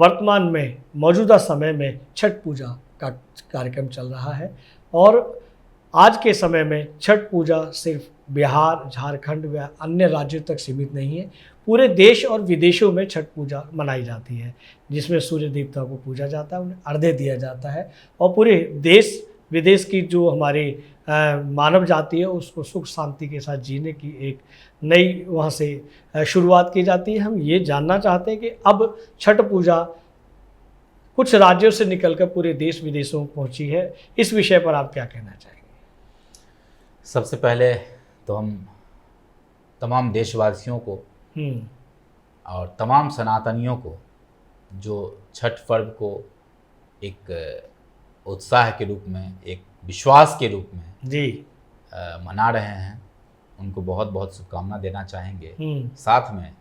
वर्तमान में मौजूदा समय में छठ पूजा का कार्यक्रम चल रहा है और आज के समय में छठ पूजा सिर्फ बिहार, झारखंड व अन्य राज्यों तक सीमित नहीं है। पूरे देश और विदेशों में छठ पूजा मनाई जाती है, जिसमें सूर्य देवता को पूजा जाता है, उन्हें अर्घ्य दिया जाता है और पूरे देश विदेश की जो हमारी मानव जाति है उसको सुख शांति के साथ जीने की एक नई वहाँ से शुरुआत की जाती है। हम ये जानना चाहते हैं कि अब छठ पूजा कुछ राज्यों से निकलकर पूरे देश विदेशों में पहुँची है, इस विषय पर आप क्या कहना चाहेंगे? सबसे पहले तो हम तमाम देशवासियों को और तमाम सनातनियों को जो छठ पर्व को एक उत्साह के रूप में, एक विश्वास के रूप में जी मना रहे हैं, उनको बहुत बहुत शुभकामना देना चाहेंगे। साथ में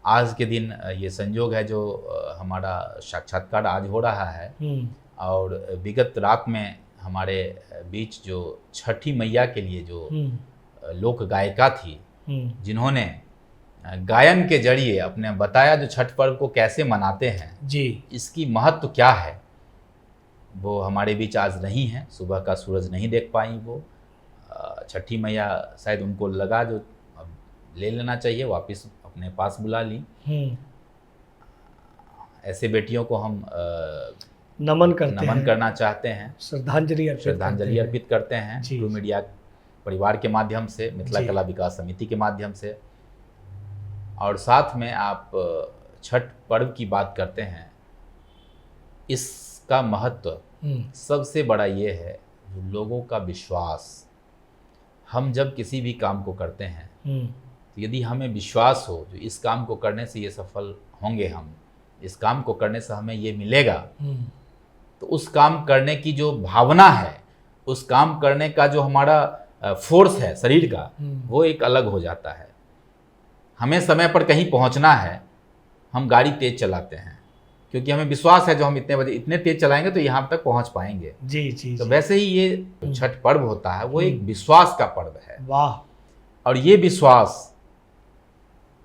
आज के दिन ये संयोग है जो हमारा साक्षात्कार आज हो रहा है और विगत रात में हमारे बीच जो छठी मैया के लिए जो लोक गायिका थी, जिन्होंने गायन के जरिए अपने बताया जो छठ पर्व को कैसे मनाते हैं जी, इसकी महत्व क्या है, वो हमारे बीच आज नहीं है। सुबह का सूरज नहीं देख पाई वो छठी मैया, शायद उनको लगा जो अब ले लेना चाहिए, वापस अपने पास बुला ली। ऐसे बेटियों को हम नमन करना चाहते हैं, श्रद्धांजलि अर्पित करते हैं ट्रू मीडिया परिवार के माध्यम से, मिथिला कला विकास समिति के माध्यम से। और साथ में आप छठ पर्व की बात करते हैं, इसका महत्व सबसे बड़ा ये है लोगों का विश्वास। हम जब किसी भी काम को करते हैं तो यदि हमें विश्वास हो जो इस काम को करने से ये सफल होंगे, हम इस काम को करने से हमें ये मिलेगा, तो उस काम करने की जो भावना है, उस काम करने का जो हमारा फोर्स है शरीर का, वो एक अलग हो जाता है। हमें समय पर कहीं पहुंचना है, हम गाड़ी तेज चलाते हैं क्योंकि हमें विश्वास है जो हम इतने बजे इतने तेज चलाएंगे तो यहाँ तक पहुंच पाएंगे। जी। तो वैसे ही ये छठ पर्व होता है, वो एक विश्वास का पर्व है। वाह। और ये विश्वास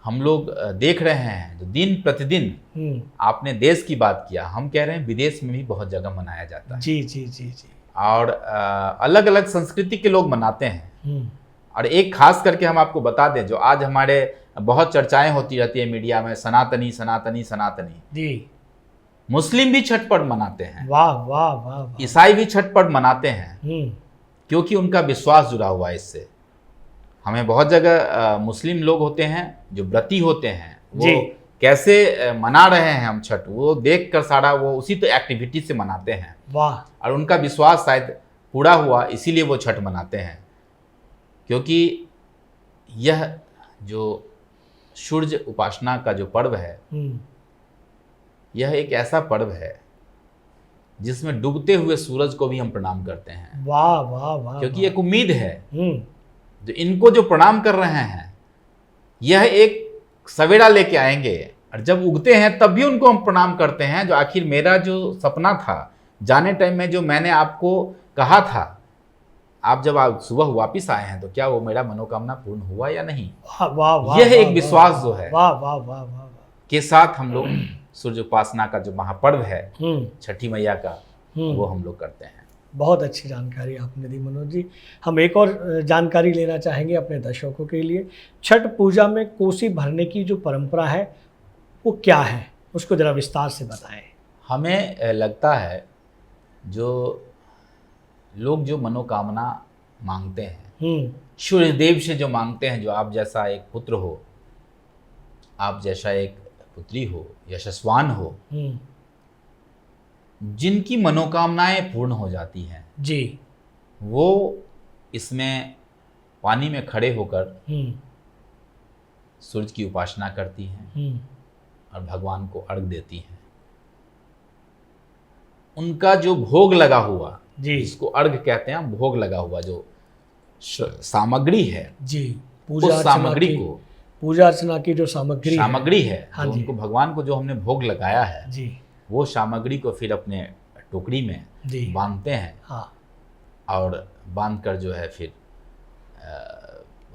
हम लोग देख रहे हैं जो दिन प्रतिदिन, आपने देश की बात किया, हम कह रहे हैं विदेश में भी बहुत जगह मनाया जाता है। जी। और अलग अलग संस्कृति के लोग मनाते हैं। और एक खास करके हम आपको बता दें, जो आज हमारे बहुत चर्चाएं होती रहती है मीडिया में, सनातनी सनातनी सनातनी जी, मुस्लिम भी छठ पर्व मनाते हैं। वाह। ईसाई भी छठ पर्व मनाते हैं क्योंकि उनका विश्वास जुड़ा हुआ है इससे। हमें बहुत जगह मुस्लिम लोग होते हैं जो व्रती होते हैं, वो कैसे मना रहे हैं हम छठ, वो देख कर सारा वो उसी तो एक्टिविटी से मनाते हैं। वाह। और उनका विश्वास शायद पूरा हुआ, इसीलिए वो छठ मनाते हैं। क्योंकि यह जो सूर्य उपासना का जो पर्व है, यह एक ऐसा पर्व है जिसमें डूबते हुए सूरज को भी हम प्रणाम करते हैं। वाह। क्योंकि एक उम्मीद है जो इनको जो प्रणाम कर रहे हैं, यह एक सवेरा लेके आएंगे और जब उगते हैं तब भी उनको हम प्रणाम करते हैं। जो आखिर मेरा जो सपना था जाने टाइम में, जो मैंने आपको कहा था, आप जब आप सुबह वापिस आए हैं तो क्या वो मेरा मनोकामना पूर्ण हुआ या नहीं? वाह। यह एक विश्वास जो है वाह के साथ हम लोग सूर्य उपासना का जो महापर्व है छठी मैया का, वो हम लोग करते हैं। बहुत अच्छी जानकारी आपने दी मनोज जी। हम एक और जानकारी लेना चाहेंगे अपने दर्शकों के लिए। छठ पूजा में कोसी भरने की जो परंपरा है वो क्या है, उसको जरा विस्तार से बताएं। हमें लगता है जो लोग जो मनोकामना मांगते हैं, सूर्यदेव से जो मांगते हैं, जो आप जैसा एक पुत्र हो, आप जैसा एक पुत्री हो, यशस्वान हो, जिनकी मनोकामनाएं पूर्ण हो जाती हैं जी, वो इसमें पानी में खड़े होकर सूर्य की उपासना करती हैं और भगवान को अर्घ देती हैं। उनका जो भोग लगा हुआ, जिसको अर्घ कहते हैं, भोग लगा हुआ जो सामग्री है जी, उस सामग्री को, पूजा अर्चना की जो सामग्री है, जो उनको भगवान को जो हमने भोग लगाया है जी, वो सामग्री को फिर अपने टोकरी में बांधते हैं। हाँ। और बांध कर जो है फिर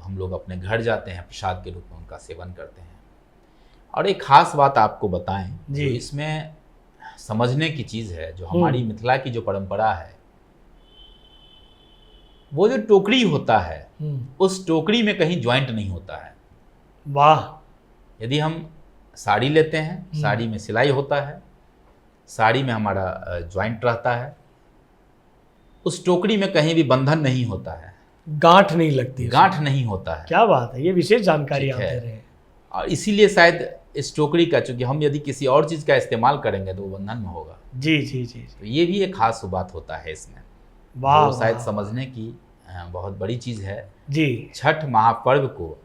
हम लोग अपने घर जाते हैं, प्रसाद के रूप में उनका सेवन करते हैं। और एक खास बात आपको बताएं, जो इसमें समझने की चीज़ है, जो हमारी मिथिला की जो परंपरा है, वो जो टोकरी होता है उस टोकरी में कहीं ज्वाइंट नहीं होता है। वाह। यदि हम साड़ी लेते हैं, साड़ी में सिलाई होता है, साड़ी में हमारा ज्वाइंट रहता है, उस टोकरी में कहीं भी बंधन नहीं होता है, गांठ नहीं लगती, गांठ नहीं होता है। क्या बात है, ये विशेष जानकारी आप दे रहे हैं। और इसीलिए शायद इस टोकरी का, चूंकि हम यदि किसी और चीज़ का इस्तेमाल करेंगे तो वो बंधन में होगा। जी जी जी। तो ये भी एक खास बात होता है इसमें, वाह, तो शायद समझने की बहुत बड़ी चीज़ है जी। छठ महापर्व को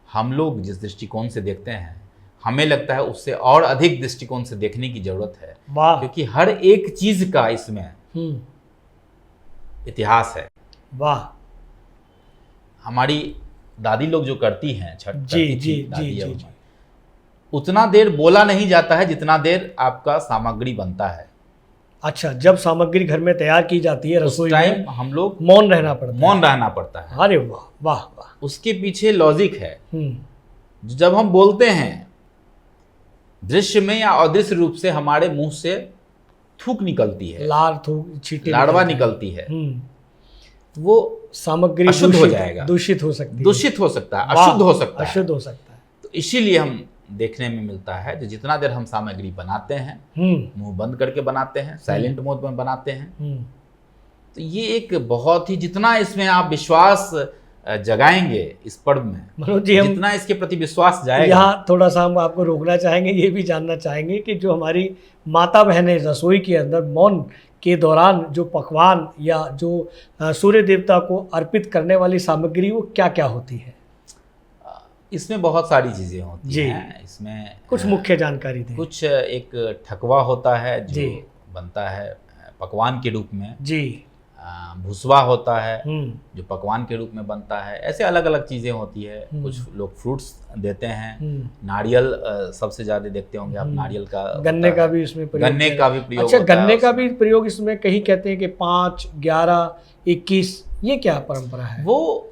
हम लोग जिस दृष्टिकोण से देखते हैं, हमें लगता है उससे और अधिक दृष्टिकोण से देखने की जरूरत है। वाह। क्योंकि हर एक चीज का इसमें इतिहास है। वाह। हमारी दादी लोग जो करती हैं छठ, जी जी जी जी, उतना देर बोला नहीं जाता है जितना देर आपका सामग्री बनता है। अच्छा, जब सामग्री घर में तैयार की जाती है रसोई टाइम में, हम लोग मौन रहना पड़ता है। मौन रहना पड़ता है। अरे वाह वाह वाह। उसके पीछे लॉजिक है। जब हम बोलते हैं दृश्य में या अदृश्य रूप से, हमारे मुंह से थूक निकलती है, लार थूक छींटे लाड़वा निकलती है, वो सामग्री अशुद्ध हो जाएगा, दूषित हो सकती है, दूषित हो सकता है, अशुद्ध हो सकता है, अशुद्ध हो सकता है। तो इसीलिए हम देखने में मिलता है जो जितना देर हम सामग्री बनाते हैं, मुंह बंद करके बनाते हैं, साइलेंट मोड में बनाते हैं, तो ये एक बहुत ही, जितना इसमें आप विश्वास जगाएंगे इस पर्व में, मनोज जी, जितना इसके प्रति विश्वास जाएगा। यहाँ थोड़ा सा हम आपको रोकना चाहेंगे, ये भी जानना चाहेंगे कि जो हमारी माता बहनें रसोई के अंदर मौन के दौरान जो पकवान या जो सूर्य देवता को अर्पित करने वाली सामग्री, वो क्या क्या होती है? इसमें बहुत सारी चीज़ें होती जी हैं। इसमें कुछ मुख्य जानकारी दें। कुछ एक ठकुआ होता है जो बनता है पकवान के रूप में, जी, भुसवा होता है जो पकवान के रूप में बनता है। ऐसे अलग अलग चीज़ें होती है। कुछ लोग फ्रूट्स देते हैं, नारियल सबसे ज़्यादा देखते होंगे आप, नारियल का, गन्ने का भी इसमें प्रयोग, गन्ने का भी प्रयोग। अच्छा, गन्ने का भी प्रयोग इसमें, कहीं कहते हैं कि 5, 11, 21, ये क्या परंपरा है? वो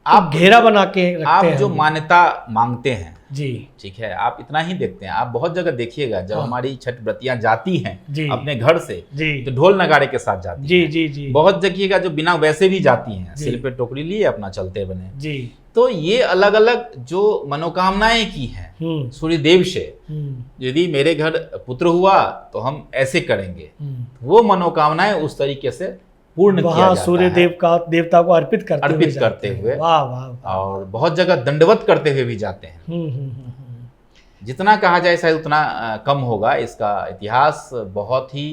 आप घेरा बना के रखते आप हैं, जो मान्यता मांगते हैं, जी, ठीक है, आप इतना ही देखते हैं। आप बहुत जगह देखिएगा जब हमारी छठ व्रतियां जाती हैं अपने घर से, जी, तो ढोल नगाड़े के साथ जाती जी, हैं। जी जी। बहुत देखिएगा जो बिना वैसे भी जाती हैं, सिर पे टोकरी लिए अपना चलते बने, जी। तो ये अलग अलग जो मनोकामनाएं की हैं सूर्य देव से, यदि मेरे घर पुत्र हुआ तो हम ऐसे करेंगे, वो मनोकामनाएं उस तरीके से पूर्ण किया जाता है, सूर्य देवता को अर्पित करते हुए। वाह वाह। और बहुत जगह दंडवत करते हुए भी जाते हैं। जितना कहा जाए शायद उतना कम होगा। इसका इतिहास बहुत ही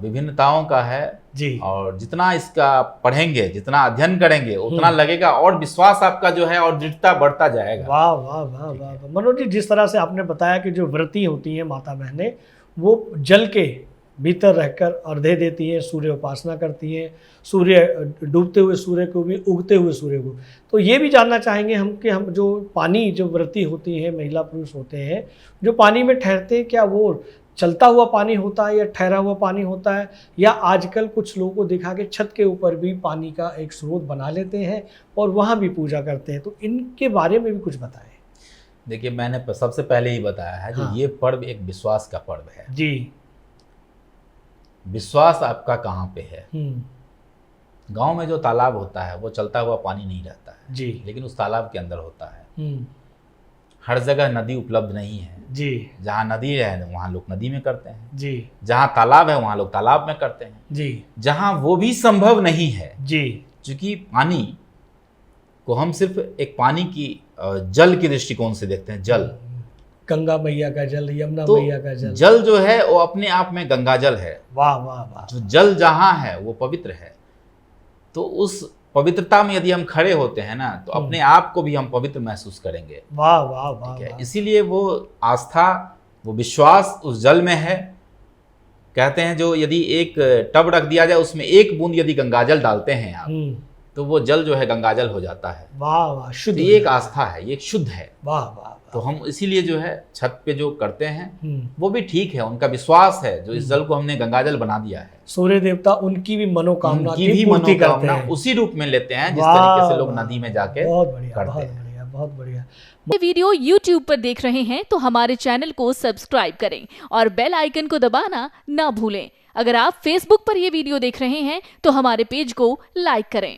विभिन्नताओं का है, जी। और जितना इसका पढ़ेंगे, जितना अध्ययन करेंगे, उतना लगेगा और विश्वास आपका जो है और दृढ़ता बढ़ता जाएगा। वाह वाह वाह वाह। मनोज जी, जिस तरह से आपने बताया कि जो व्रती होती हैं माता बहनें, वो जल के भीतर रहकर अर्घ्य देती हैं, सूर्य उपासना करती हैं, सूर्य डूबते हुए सूर्य को भी, उगते हुए सूर्य को। तो ये भी जानना चाहेंगे हम कि हम जो पानी, जो व्रती होती हैं, महिला पुरुष होते हैं, जो पानी में ठहरते हैं, क्या वो चलता हुआ पानी होता है या ठहरा हुआ पानी होता है, या आजकल कुछ लोगों को दिखा के छत के ऊपर भी पानी का एक स्रोत बना लेते हैं और वहाँ भी पूजा करते हैं? तो इनके बारे में भी कुछ बताएं। देखिए, मैंने सबसे पहले ही बताया है, जो ये पर्व एक विश्वास का पर्व है, जी। विश्वास आपका कहाँ पे है? गांव में जो तालाब होता है वो चलता हुआ पानी नहीं रहता है, जी, लेकिन उस तालाब के अंदर होता है। हर जगह नदी उपलब्ध नहीं है, जी। जहाँ नदी है वहाँ लोग नदी में करते हैं, जी। जहाँ तालाब है वहाँ लोग तालाब में करते हैं, जी। जहाँ वो भी संभव नहीं है, जी, क्योंकि पानी को हम सिर्फ एक पानी की जल के दृष्टिकोण से देखते हैं। जल, गंगा मैया का जल, यमुना तो मैया का जल, जल जो है वो अपने आप में गंगा जल है। वाह वाह वाह। जो जल जहाँ है वो पवित्र है। तो उस पवित्रता में यदि हम खड़े होते हैं ना, तो अपने आप को भी हम पवित्र महसूस करेंगे। वाह वाह वाह। ठीक है, इसीलिए वो आस्था, वो विश्वास उस जल में है। कहते हैं जो यदि एक टब रख दिया जाए, उसमें एक बूंद यदि गंगाजल डालते हैं आप, तो वो जल जो है गंगाजल हो जाता है। वाह वाह, शुद्ध। ये एक आस्था है, ये एक शुद्ध है। वाह वाह। तो हम इसीलिए जो है छत पे जो करते हैं वो भी ठीक है, उनका विश्वास है, जो इस जल को हमने गंगाजल बना दिया है। सूर्य देवता उनकी भी मनोकामना की भी मनोकामना उसी रूप में लेते हैं जिस तरीके से लोग नदी में जाके बहुत बढ़िया, बहुत बढ़िया, बहुत बढ़िया। ये वीडियो YouTube पर देख रहे हैं तो हमारे चैनल को सब्सक्राइब करें और बेल आइकन को दबाना ना भूलें। अगर आप Facebook पर ये वीडियो देख रहे हैं तो हमारे पेज को लाइक करें।